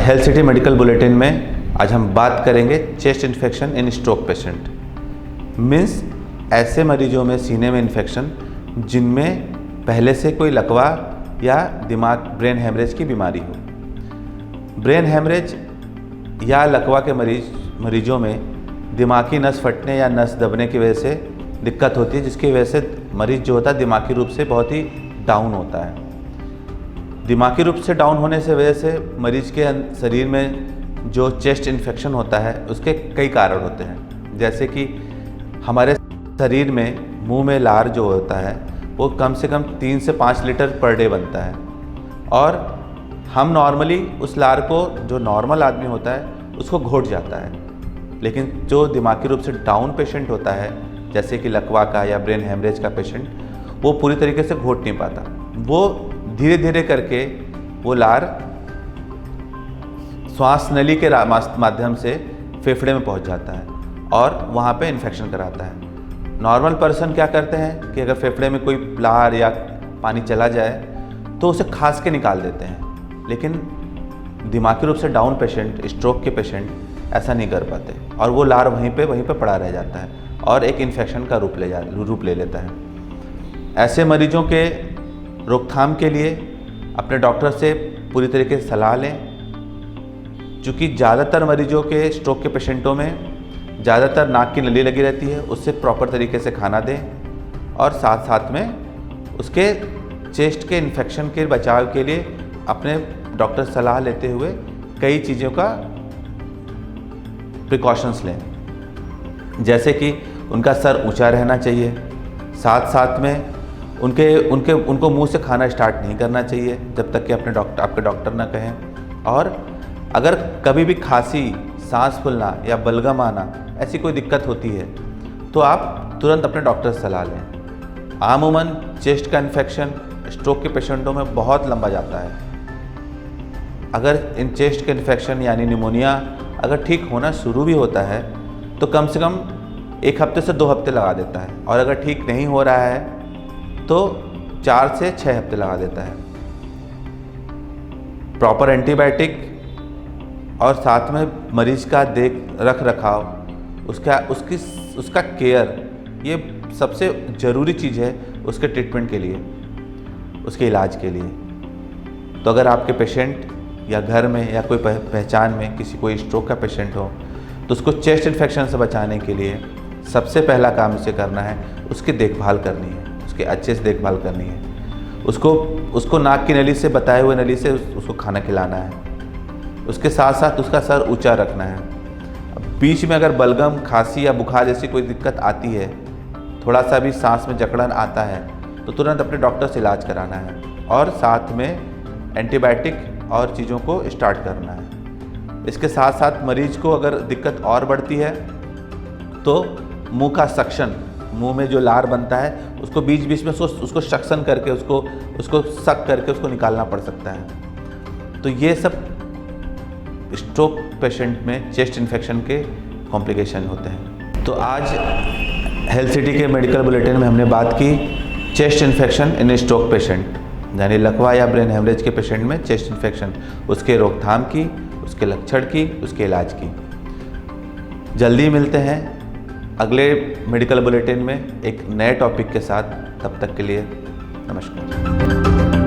Health city medical bulletin में आज हम बात करेंगे chest infection in stroke patient. Means ऐसे मरीजों में सीने में इन्फेक्शन जिनमें पहले से कोई लकवा या दिमाग ब्रेन हेमरेज की बीमारी हो। ब्रेन हेमरेज या लकवा के मरीजों में दिमागी नस फटने या नस दबने की वजह से दिक्कत होती है, जिसकी वजह से मरीज जो होता है दिमागी रूप से बहुत ही डाउन होता है। दिमागी रूप से डाउन होने से वजह से मरीज के शरीर में जो चेस्ट इन्फेक्शन होता है उसके कई कारण होते हैं। जैसे कि हमारे शरीर में मुंह में लार जो होता है वो कम से कम 3 से 5 लीटर पर डे बनता है, और हम नॉर्मली उस लार को, जो नॉर्मल आदमी होता है उसको घोट जाता है, लेकिन जो दिमागी रूप से डाउन पेशेंट होता है जैसे कि लकवा का या ब्रेन हेमरेज का पेशेंट, वो पूरी तरीके से घोट नहीं पाता। वो धीरे धीरे करके वो लार श्वास नली के माध्यम से फेफड़े में पहुंच जाता है और वहाँ पे इन्फेक्शन कराता है। नॉर्मल पर्सन क्या करते हैं कि अगर फेफड़े में कोई लार या पानी चला जाए तो उसे खास के निकाल देते हैं, लेकिन दिमागी रूप से डाउन पेशेंट, स्ट्रोक के पेशेंट ऐसा नहीं कर पाते और वो लार वहीं पे पड़ा रह जाता है और एक इन्फेक्शन का रूप ले लेता है। ऐसे मरीजों के रोकथाम के लिए अपने डॉक्टर से पूरी तरीके से सलाह लें, क्योंकि ज़्यादातर मरीजों के, स्ट्रोक के पेशेंटों में ज़्यादातर नाक की नली लगी रहती है, उससे प्रॉपर तरीके से खाना दें और साथ साथ में उसके चेस्ट के इन्फेक्शन के बचाव के लिए अपने डॉक्टर से सलाह लेते हुए कई चीज़ों का प्रिकॉशंस लें। जैसे कि उनका सर ऊंचा रहना चाहिए, साथ साथ में उनको मुंह से खाना स्टार्ट नहीं करना चाहिए जब तक कि आपके डॉक्टर ना कहें। और अगर कभी भी खांसी, सांस फूलना या बलगम आना ऐसी कोई दिक्कत होती है तो आप तुरंत अपने डॉक्टर से सलाह लें। आमूमन चेस्ट का इन्फेक्शन स्ट्रोक के पेशेंटों में बहुत लंबा जाता है। अगर इन चेस्ट के इन्फेक्शन यानी निमोनिया अगर ठीक होना शुरू भी होता है तो कम से कम 1 हफ्ते से 2 हफ्ते लगा देता है, और अगर ठीक नहीं हो रहा है तो 4 से 6 हफ्ते लगा देता है। प्रॉपर एंटीबायोटिक और साथ में मरीज का रख रखाव, उसका केयर, ये सबसे ज़रूरी चीज़ है उसके ट्रीटमेंट के लिए, उसके इलाज के लिए। तो अगर आपके पेशेंट या घर में या कोई पहचान में कोई स्ट्रोक का पेशेंट हो तो उसको चेस्ट इन्फेक्शन से बचाने के लिए सबसे पहला काम उसे करना है, उसकी देखभाल करनी है, उसके अच्छे से देखभाल करनी है। उसको नाक की नली से, बताए हुए नली से उसको खाना खिलाना है। उसके साथ साथ उसका सर ऊंचा रखना है। बीच में अगर बलगम, खांसी या बुखार जैसी कोई दिक्कत आती है, थोड़ा सा भी सांस में जकड़न आता है तो तुरंत अपने डॉक्टर से इलाज कराना है और साथ में एंटीबायोटिक और चीज़ों को स्टार्ट करना है। इसके साथ साथ मरीज को अगर दिक्कत और बढ़ती है तो मुंह का सक्शन, मुंह में जो लार बनता है उसको बीच बीच में उसको सक्शन करके उसको सक करके उसको निकालना पड़ सकता है। तो ये सब स्ट्रोक पेशेंट में चेस्ट इन्फेक्शन के कॉम्प्लिकेशन होते हैं। तो आज हेल्थ सिटी के मेडिकल बुलेटिन में हमने बात की chest infection in stroke patient, यानी लकवा या ब्रेन हेमरेज के पेशेंट में चेस्ट इन्फेक्शन, उसके रोकथाम की, उसके लक्षण की, उसके इलाज की। जल्दी मिलते हैं अगले मेडिकल बुलेटिन में एक नए टॉपिक के साथ। तब तक के लिए नमस्कार।